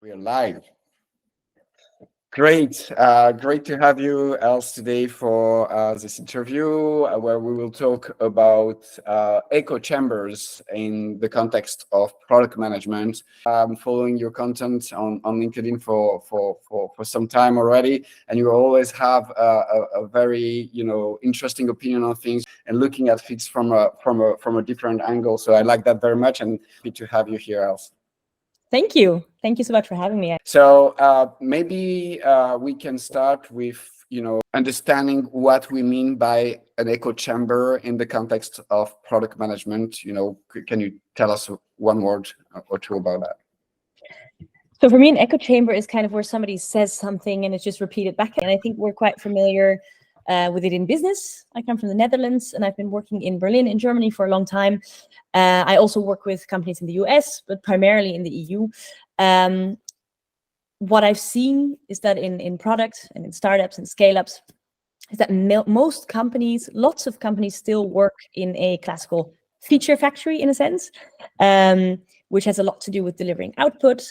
We are live. Great. Great to have you, Els, today for this interview where we will talk about echo chambers in the context of product management. I'm following your content on LinkedIn for some time already, and you always have a very interesting opinion on things and looking at things from a different angle. So I like that very much, and happy to have you here, Els. Thank you. Thank you so much for having me. So maybe we can start with, understanding what we mean by an echo chamber in the context of product management. Can you tell us one word or two about that? So for me, an echo chamber is kind of where somebody says something and it's just repeated back. And I think we're quite familiar with it in business. I come from the Netherlands and I've been working in Berlin, in Germany for a long time. I also work with companies in the US, but primarily in the EU. What I've seen is that in product and in startups and scale-ups, is that most companies, lots of companies still work in a classical feature factory in a sense, which has a lot to do with delivering output,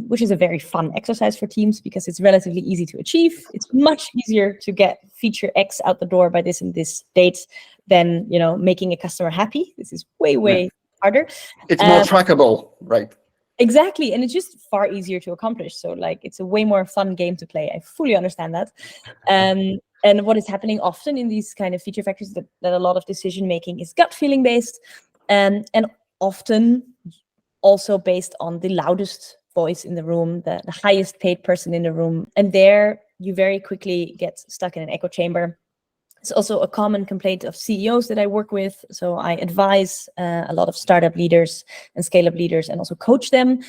which is a very fun exercise for teams because it's relatively easy to achieve. It's much easier to get feature X out the door by this and this date than making a customer happy. This is way harder. It's more trackable, right? Exactly, and it's just far easier to accomplish. So it's a way more fun game to play. I fully understand that. And what is happening often in these kind of feature factories that a lot of decision making is gut feeling based, and often also based on the loudest voice in the room, the highest paid person in the room. And there you very quickly get stuck in an echo chamber. It's also a common complaint of CEOs that I work with. So I advise a lot of startup leaders and scale-up leaders and also coach them.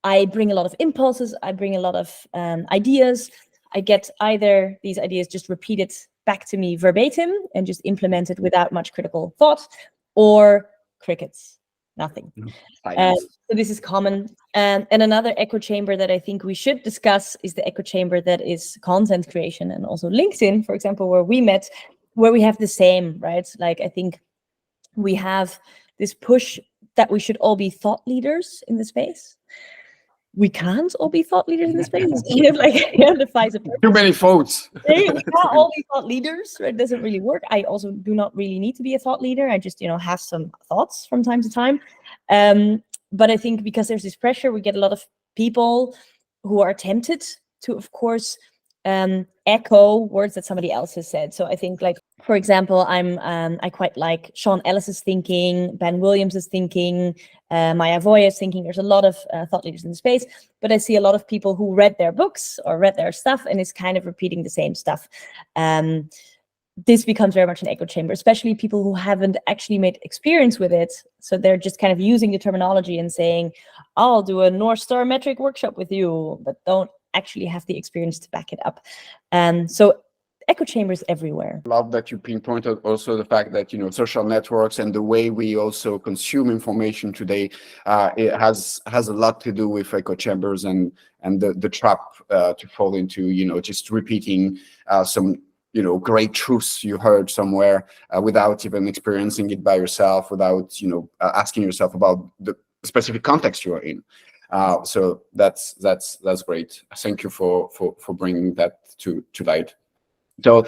I bring a lot of impulses. I bring a lot of ideas. I get either these ideas just repeated back to me verbatim and just implemented without much critical thought, or crickets, nothing. So this is common. And another echo chamber that I think we should discuss is the echo chamber that is content creation and also LinkedIn, for example, where we met, where we have the same, right? I think we have this push that we should all be thought leaders in the space. We can't all be thought leaders in the space. It's kind of like defies a purpose. Too many votes. We can't all be thought leaders, right? It doesn't really work. I also do not really need to be a thought leader. I just, have some thoughts from time to time. But I think because there's this pressure, we get a lot of people who are tempted to, of course, echo words that somebody else has said. So I think, for example, I quite like Sean Ellis's thinking, Ben Williams's thinking, Maya Voya's thinking. There's a lot of thought leaders in the space, but I see a lot of people who read their books or read their stuff and is kind of repeating the same stuff. This becomes very much an echo chamber, especially people who haven't actually made experience with it. So they're just kind of using the terminology and saying, I'll do a North Star metric workshop with you, but don't actually have the experience to back it up. So echo chambers everywhere. Love that you pinpointed also the fact that, social networks and the way we also consume information today, it has a lot to do with echo chambers and the trap to fall into, just repeating some great truths you heard somewhere without even experiencing it by yourself, without, asking yourself about the specific context you are in. So that's great. Thank you for bringing that to light. So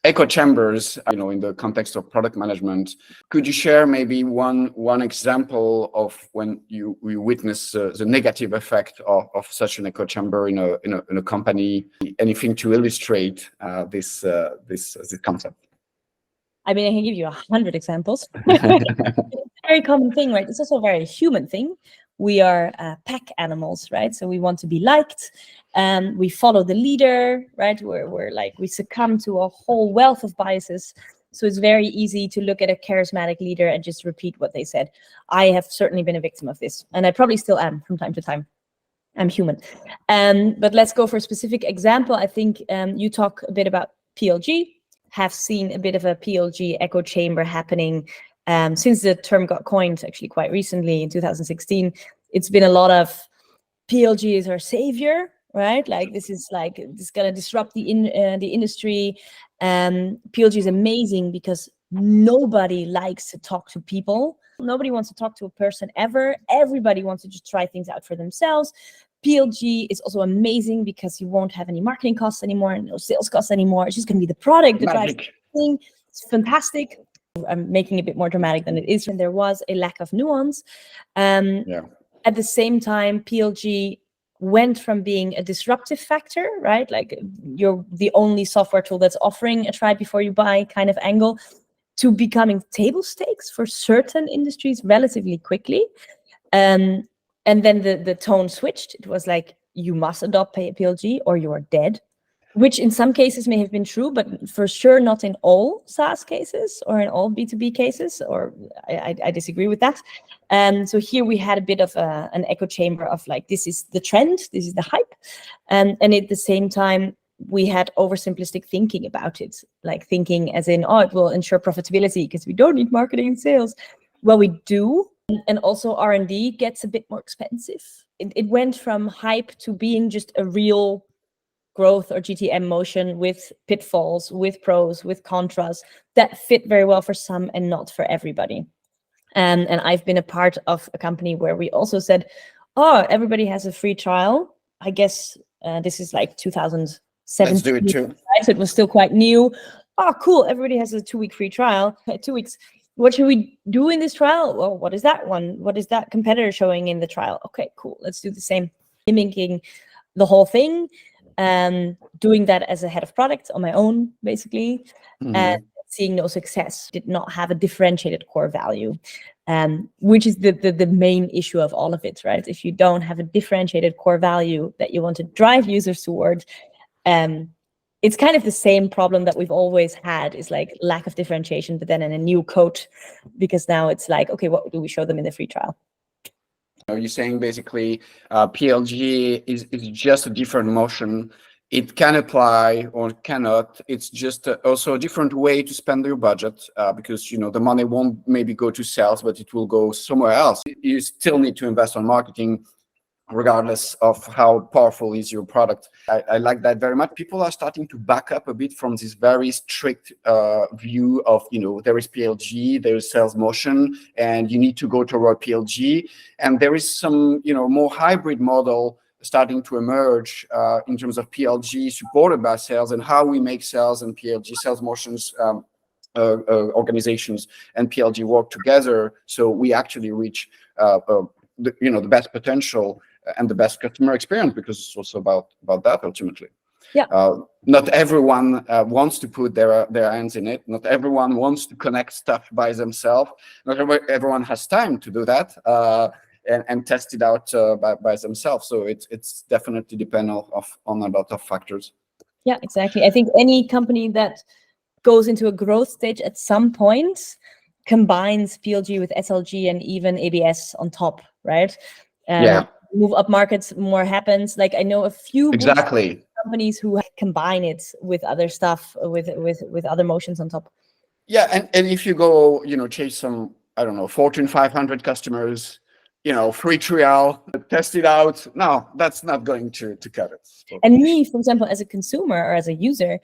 echo chambers, in the context of product management, could you share maybe one example of when you witness the negative effect of such an echo chamber in a company? Anything to illustrate this concept? I mean, I can give you 100 examples. It's a very common thing, right? It's also a very human thing. We are pack animals, right? So we want to be liked. We follow the leader, right? We succumb to a whole wealth of biases. So it's very easy to look at a charismatic leader and just repeat what they said. I have certainly been a victim of this, and I probably still am from time to time. I'm human. But let's go for a specific example. I think you talk a bit about PLG, have seen a bit of a PLG echo chamber happening since the term got coined actually quite recently in 2016. It's been a lot of PLG is our savior, right? This is gonna disrupt the industry. PLG is amazing because nobody likes to talk to people. Nobody wants to talk to a person ever. Everybody wants to just try things out for themselves. PLG is also amazing because you won't have any marketing costs anymore and no sales costs anymore. It's just going to be the product that drives everything. It's fantastic. I'm making it a bit more dramatic than it is. And there was a lack of nuance. At the same time, PLG went from being a disruptive factor, right? Like you're the only software tool that's offering a try before you buy kind of angle, to becoming table stakes for certain industries relatively quickly. And then the tone switched. It was like, you must adopt PLG or you are dead, which in some cases may have been true, but for sure not in all SaaS cases or in all B2B cases, or I disagree with that. So here we had a bit of an echo chamber of like, this is the trend, this is the hype. And at the same time, we had oversimplistic thinking about it, like thinking as in, oh, it will ensure profitability because we don't need marketing and sales. Well, we do. And also R&D gets a bit more expensive. It went from hype to being just a real growth or GTM motion with pitfalls, with pros, with contras that fit very well for some and not for everybody. And I've been a part of a company where we also said, oh, everybody has a free trial. I guess this is like 2017. Let's do it too. Right? So it was still quite new. Oh, cool. Everybody has a 2-week free trial. 2 weeks. What should we do in this trial? Well, what is that one? What is that competitor showing in the trial? Okay, cool. Let's do the same. Mimicking the whole thing. Doing that as a head of product on my own, basically, and seeing no success. Did not have a differentiated core value, which is the main issue of all of it, right? If you don't have a differentiated core value that you want to drive users toward, it's kind of the same problem that we've always had, is like lack of differentiation, but then in a new coat, because now it's like, okay, what do we show them in the free trial? You're saying basically PLG is just a different motion. It can apply or cannot. It's just also a different way to spend your budget, because the money won't maybe go to sales, but it will go somewhere else. You still need to invest on marketing, regardless of how powerful is your product. I like that very much. People are starting to back up a bit from this very strict view of, there is PLG, there is sales motion, and you need to go toward PLG. And there is some, more hybrid model starting to emerge in terms of PLG supported by sales, and how we make sales and PLG sales motions organizations and PLG work together. So we actually reach the best potential and the best customer experience, because it's also about that ultimately. Yeah. Not everyone wants to put their hands in it. Not everyone wants to connect stuff by themselves. Not everyone has time to do that and test it out by themselves. So it's definitely dependent on a lot of factors. Yeah, exactly. I think any company that goes into a growth stage at some point combines PLG with SLG and even ABS on top, right? Move up markets, more happens. Like I know a few companies who combine it with other stuff, with other motions on top. Yeah, and if you go, chase some, I don't know, Fortune 500 customers, free trial, test it out. No, that's not going to cut it. So. And me, for example, as a consumer or as a user,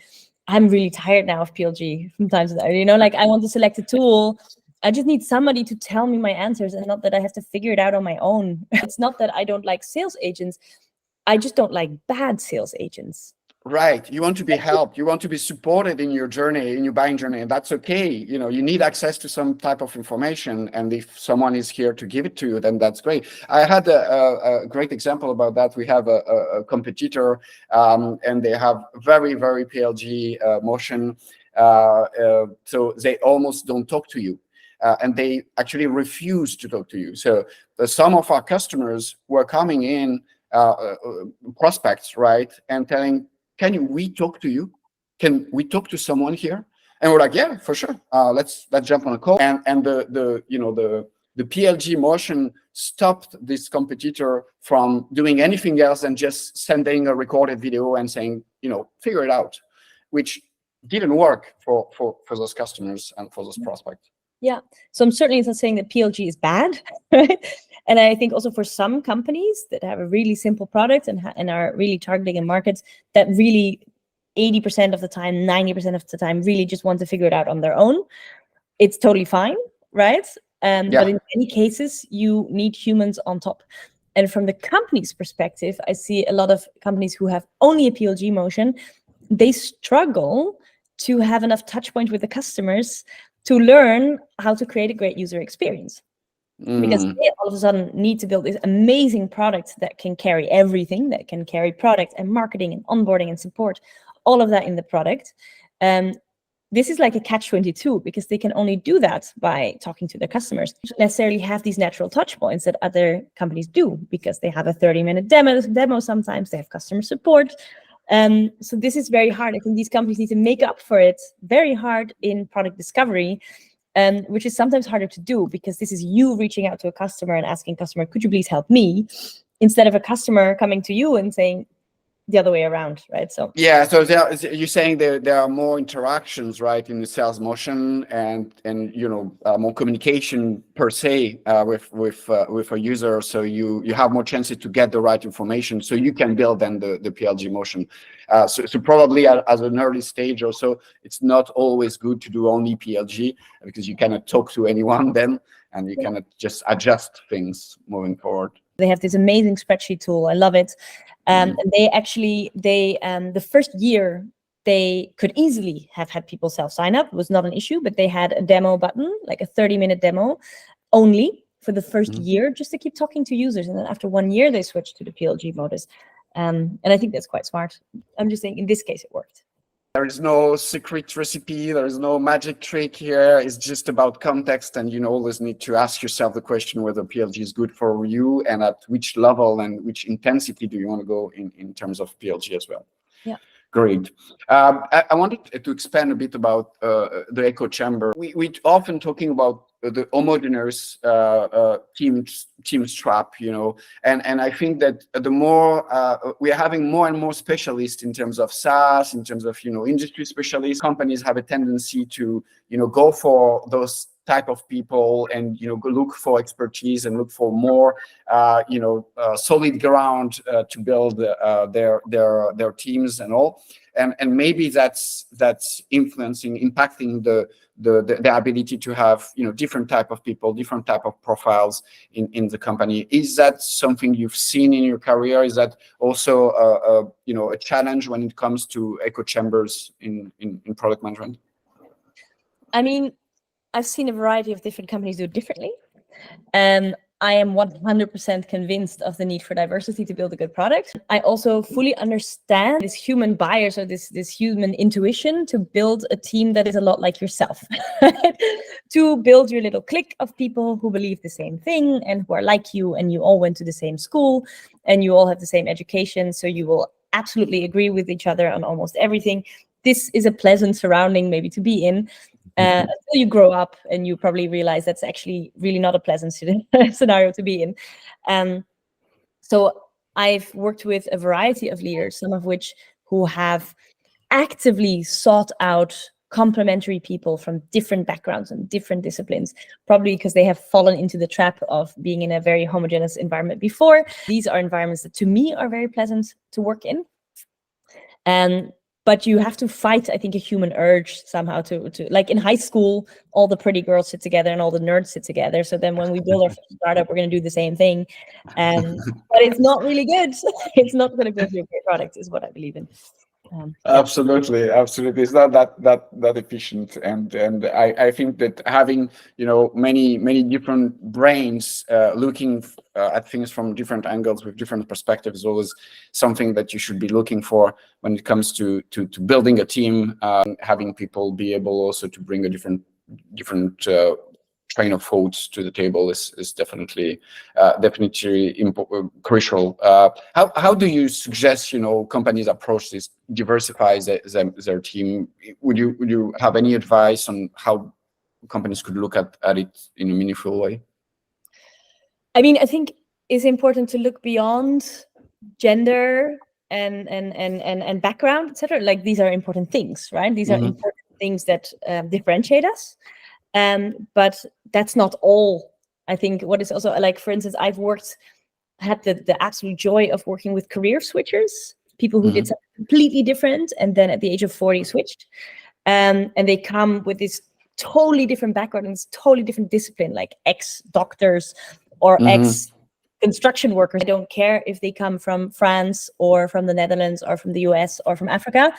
I'm really tired now of PLG from time to time. Like I want to select a tool. I just need somebody to tell me my answers, and not that I have to figure it out on my own. It's not that I don't like sales agents. I just don't like bad sales agents. Right. You want to be helped. You want to be supported in your journey, in your buying journey, and that's okay. You need access to some type of information, and if someone is here to give it to you, then that's great. I had a great example about that. We have a competitor, and they have very, very PLG motion. So they almost don't talk to you. And they actually refuse to talk to you. So some of our customers were coming in, prospects, right, and telling, can we talk to you? Can we talk to someone here? And we're like, yeah, for sure. Let's jump on a call. And the PLG motion stopped this competitor from doing anything else than just sending a recorded video and saying, figure it out, which didn't work for those customers and for those prospects. Yeah, so I'm certainly not saying that PLG is bad, right? And I think also for some companies that have a really simple product and are really targeting a market that really 80% of the time, 90% of the time, really just want to figure it out on their own, it's totally fine, right? But in many cases, you need humans on top. And from the company's perspective, I see a lot of companies who have only a PLG motion, they struggle to have enough touch point with the customers to learn how to create a great user experience. Because they all of a sudden need to build this amazing product that can carry everything, that can carry product and marketing and onboarding and support, all of that in the product. This is like a catch-22 because they can only do that by talking to their customers. They don't necessarily have these natural touch points that other companies do because they have a 30-minute demo sometimes, they have customer support. So this is very hard. I think these companies need to make up for it very hard in product discovery, which is sometimes harder to do because this is you reaching out to a customer and asking customer, could you please help me? Instead of a customer coming to you and saying the other way around, right? So yeah, so you're saying there are more interactions, right, in the sales motion and more communication per se with a user, so you have more chances to get the right information, so you can build then the PLG motion. So probably as an early stage or so, it's not always good to do only PLG because you cannot talk to anyone then, and you cannot just adjust things moving forward. They have this amazing spreadsheet tool. I love it. And the first year, they could easily have had people self-sign up. It was not an issue, but they had a demo button, like a 30-minute demo only for the first year, just to keep talking to users. And then after 1 year, they switched to the PLG modus. And I think that's quite smart. I'm just saying in this case, it worked. There is no secret recipe. There is no magic trick here. It's just about context, and you always need to ask yourself the question whether PLG is good for you and at which level and which intensity do you want to go in terms of PLG as well. Yeah. Great. I wanted to expand a bit about the echo chamber. We often talking about the homogeneous team strap, and I think that the more we are having more and more specialists in terms of SaaS, in terms of industry specialists. Companies have a tendency to go for those type of people and look for expertise and look for more solid ground to build their teams and all, and maybe that's impacting the ability to have different type of people, different type of profiles in the company. Is that something you've seen in your career? Is that also a challenge when it comes to echo chambers in product management? I mean, I've seen a variety of different companies do it differently. And I am 100% convinced of the need for diversity to build a good product. I also fully understand this human bias or this human intuition to build a team that is a lot like yourself. To build your little clique of people who believe the same thing and who are like you, and you all went to the same school and you all have the same education, so you will absolutely agree with each other on almost everything. This is a pleasant surrounding maybe to be in. Until you grow up and you probably realize that's actually really not a pleasant scenario to be in. So I've worked with a variety of leaders, some of which who have actively sought out complementary people from different backgrounds and different disciplines, probably because they have fallen into the trap of being in a very homogeneous environment before. These are environments that to me are very pleasant to work in. But you have to fight, I think, a human urge somehow to like in high school, all the pretty girls sit together and all the nerds sit together. So then when we build our startup, we're going to do the same thing. But it's not really good. It's not going to build you a great product, is what I believe in. Absolutely. It's not that efficient, and I think that having many different brains looking at things from different angles with different perspectives is always something that you should be looking for when it comes to building a team. Having people be able also to bring a different train of thoughts to the table is definitely crucial. How do you suggest companies approach this, diversify their team? Would you have any advice on how companies could look at it in a meaningful way? I mean, I think it's important to look beyond gender and background, etc. Like these are important things, right? These are important things that differentiate us. But that's not all. I think what is also like, for instance, I've had the absolute joy of working with career switchers, people who did something completely different and then at the age of 40 switched. And they come with this totally different background and this totally different discipline, like ex-doctors or construction workers. I don't care if they come from France or from the Netherlands or from the US or from Africa,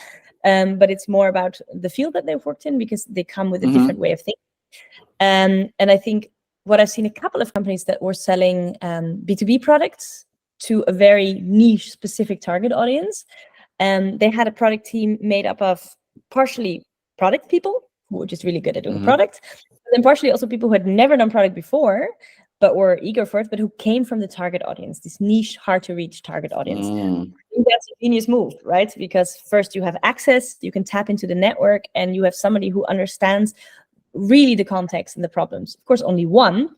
but it's more about the field that they've worked in because they come with a different way of thinking. And I think what I've seen a couple of companies that were selling B2B products to a very niche specific target audience. They had a product team made up of partially product people who were just really good at doing product, but then partially also people who had never done product before, but were eager for it, but who came from the target audience, this niche, hard to reach target audience. I think that's a genius move, right? Because first you have access, you can tap into the network, and you have somebody who understands really the context and the problems. Of course, only one,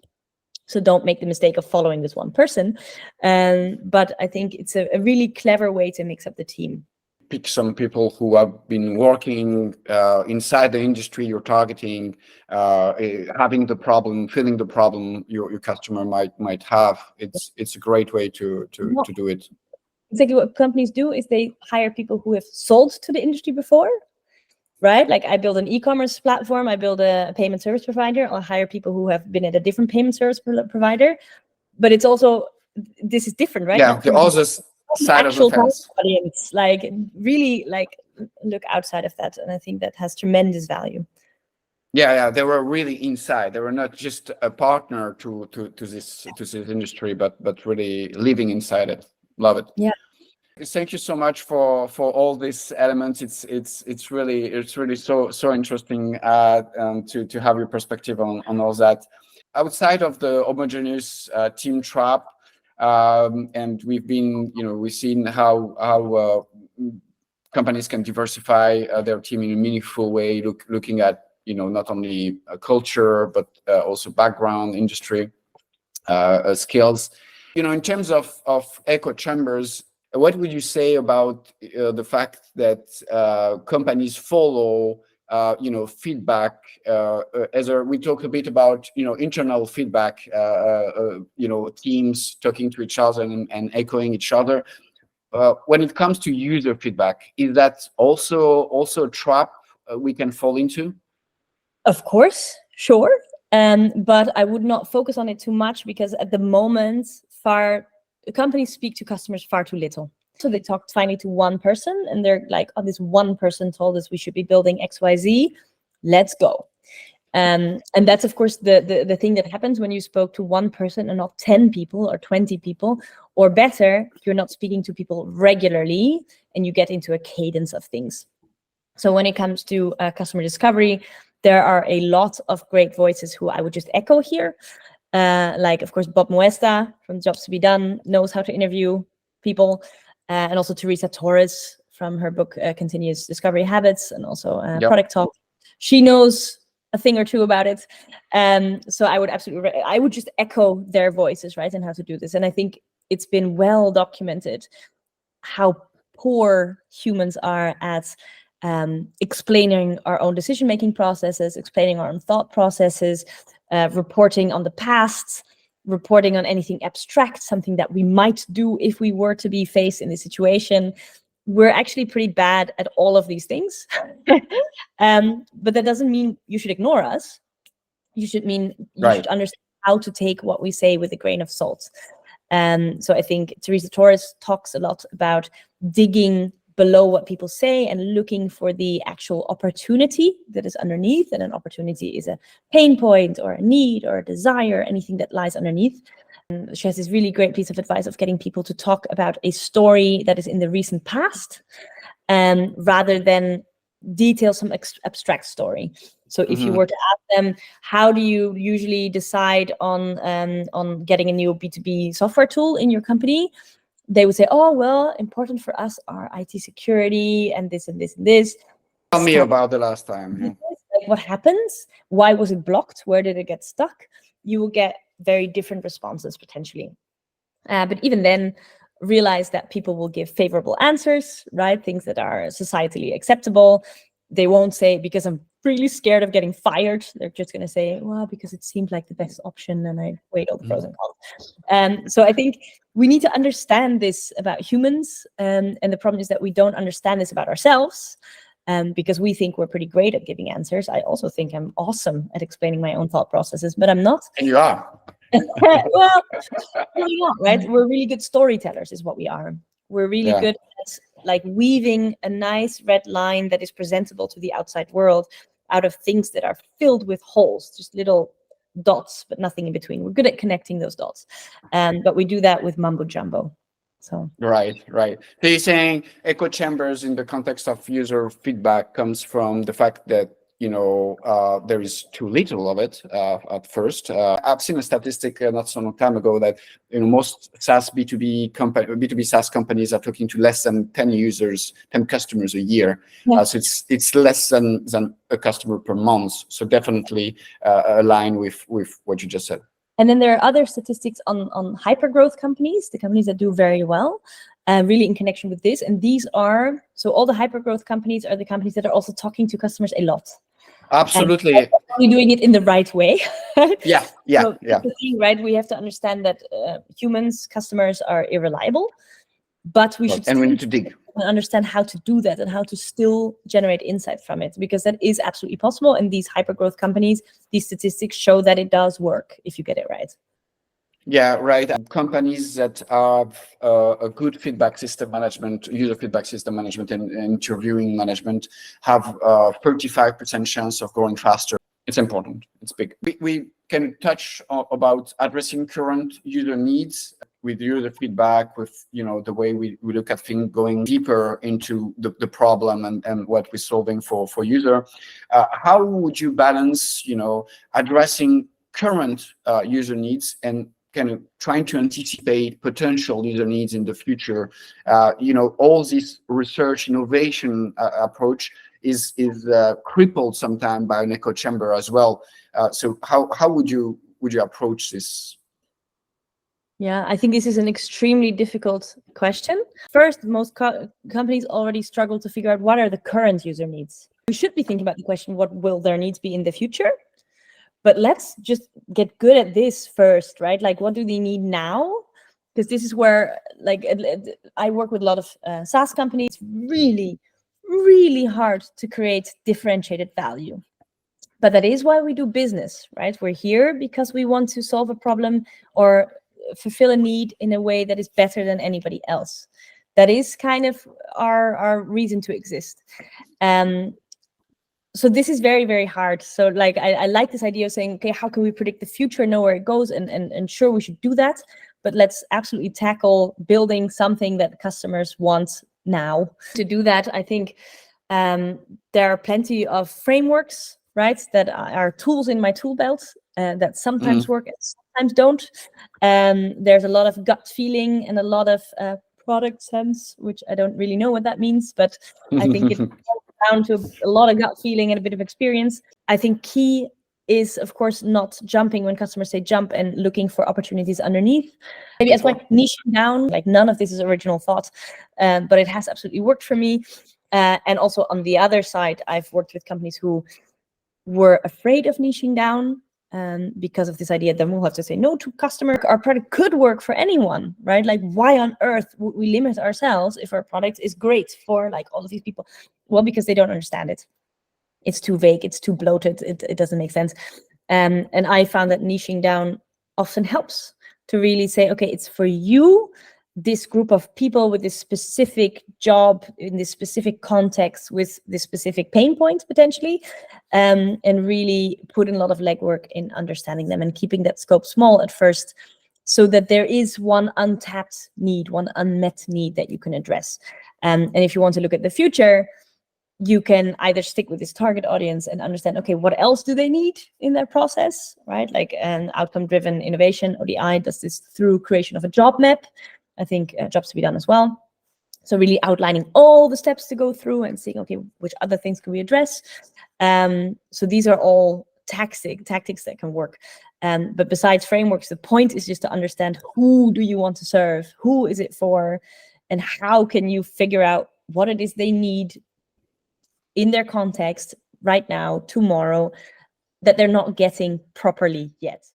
so don't make the mistake of following this one person. But I think it's a really clever way to mix up the team. Pick some people who have been working inside the industry you're targeting, having the problem, feeling the problem your customer might have. It's a great way to do it. Exactly what companies do is they hire people who have sold to the industry before, right? Like I build an e-commerce platform, I build a payment service provider, I'll hire people who have been at a different payment service provider. But it's also, this is different, right? Yeah, the other side of the fence. Audience, like really like look outside of that. And I think that has tremendous value. Yeah, they were really inside. They were not just a partner to this industry, but really living inside it. Love it. Yeah. Thank you so much for all these elements. It's really so interesting to have your perspective on all that. Outside of the homogeneous team trap, and we've seen how companies can diversify their team in a meaningful way, looking at not only culture but also background, industry, skills. In terms of echo chambers, what would you say about the fact that companies follow feedback? We talked a bit about internal feedback, teams talking to each other and echoing each other. When it comes to user feedback, is that also a trap we can fall into? Of course, sure. But I would not focus on it too much, because at the moment, companies speak to customers far too little. So they talk finally to one person and they're like, oh, this one person told us we should be building XYZ. Let's go. And that's, of course, the thing that happens when you spoke to one person and not 10 people or 20 people, or better, you're not speaking to people regularly and you get into a cadence of things. So when it comes to customer discovery, there are a lot of great voices who I would just echo here. Like, of course, Bob Moesta from Jobs to Be Done knows how to interview people. And also Teresa Torres from her book, Continuous Discovery Habits, and also Product Talk. She knows a thing or two about it. So I would just echo their voices, right, and how to do this. And I think it's been well documented how poor humans are at explaining our own decision-making processes, explaining our own thought processes, reporting on the past, reporting on anything abstract, something that we might do if we were to be faced in this situation. We're actually pretty bad at all of these things. But that doesn't mean you should ignore us. You should understand how to take what we say with a grain of salt. So I think Teresa Torres talks a lot about digging below what people say and looking for the actual opportunity that is underneath. And an opportunity is a pain point or a need or a desire, anything that lies underneath. And she has this really great piece of advice of getting people to talk about a story that is in the recent past, rather than detail some abstract story. So if you were to ask them, how do you usually decide on getting a new B2B software tool in your company? They would say, oh, well, important for us are IT security and this and this and this. Tell me about the last time. Yeah. Like, what happens? Why was it blocked? Where did it get stuck? You will get very different responses potentially. But even then, realize that people will give favorable answers, right? Things that are societally acceptable. They won't say, because I'm really scared of getting fired. They're just going to say, well, because it seemed like the best option and I weighed all the pros and cons. So I think we need to understand this about humans. And the problem is that we don't understand this about ourselves, because we think we're pretty great at giving answers. I also think I'm awesome at explaining my own thought processes, but I'm not. And you are. Well, really not, right? We're really good storytellers is what we are. We're really Yeah. good at like weaving a nice red line that is presentable to the outside world out of things that are filled with holes, just little dots, but nothing in between. We're good at connecting those dots. But we do that with mumbo jumbo. So Right. So you're saying echo chambers in the context of user feedback comes from the fact that there is too little of it at first. I've seen a statistic not so long time ago that most SaaS B2B SaaS companies are talking to less than 10 users, 10 customers a year. yeah. So it's less than a customer per month. So definitely align with what you just said. And then there are other statistics on hypergrowth companies, the companies that do very well, really in connection with this. And these are, so all the hypergrowth companies are the companies that are also talking to customers a lot. Absolutely. And we're doing it in the right way. Yeah. So that's the thing, right? We have to understand that customers are irreliable, but we should we need to dig and understand how to do that and how to still generate insight from it, because that is absolutely possible. And these hypergrowth companies, these statistics show that it does work if you get it right. Yeah, right. Companies that have a good feedback system management, user feedback system management, and interviewing management have 35% chance of growing faster. It's important. It's big. We can touch about addressing current user needs with user feedback, with the way we look at things, going deeper into the problem and what we're solving for user. How would you balance addressing current user needs and kind of trying to anticipate potential user needs in the future? All this research innovation approach is crippled sometimes by an echo chamber as well. So how would you approach this? Yeah, I think this is an extremely difficult question. First, most companies already struggle to figure out what are the current user needs. We should be thinking about the question, what will their needs be in the future? But let's just get good at this first, right? Like, what do they need now? Because this is where, like, I work with a lot of SaaS companies. It's really, really hard to create differentiated value. But that is why we do business, right? We're here because we want to solve a problem or fulfill a need in a way that is better than anybody else. That is kind of our reason to exist. So this is very, very hard. So like, I like this idea of saying, okay, how can we predict the future, know where it goes, and sure, we should do that. But let's absolutely tackle building something that customers want now. To do that, I think there are plenty of frameworks, right, that are tools in my tool belt that sometimes work and sometimes don't. There's a lot of gut feeling and a lot of product sense, which I don't really know what that means, but I think it's down to a lot of gut feeling and a bit of experience. I think key is, of course, not jumping when customers say jump and looking for opportunities underneath. Maybe as like niching down, like none of this is original thought, but it has absolutely worked for me. And also on the other side, I've worked with companies who were afraid of niching down because of this idea that we'll have to say no to customer. Our product could work for anyone, right? Like, why on earth would we limit ourselves if our product is great for like all of these people? Well, because they don't understand it. It's too vague, it's too bloated, it doesn't make sense. And I found that niching down often helps to really say, okay, it's for you, this group of people with this specific job in this specific context with this specific pain point potentially, and really put in a lot of legwork in understanding them and keeping that scope small at first, so that there is one untapped need, one unmet need that you can address. And if you want to look at the future, you can either stick with this target audience and understand, okay, what else do they need in their process, right? Like an outcome-driven innovation, ODI, does this through creation of a job map. I think jobs to be done as well. So really outlining all the steps to go through and seeing, okay, which other things can we address? So these are all tactics that can work. But besides frameworks, the point is just to understand, who do you want to serve? Who is it for? And how can you figure out what it is they need in their context right now, tomorrow, that they're not getting properly yet.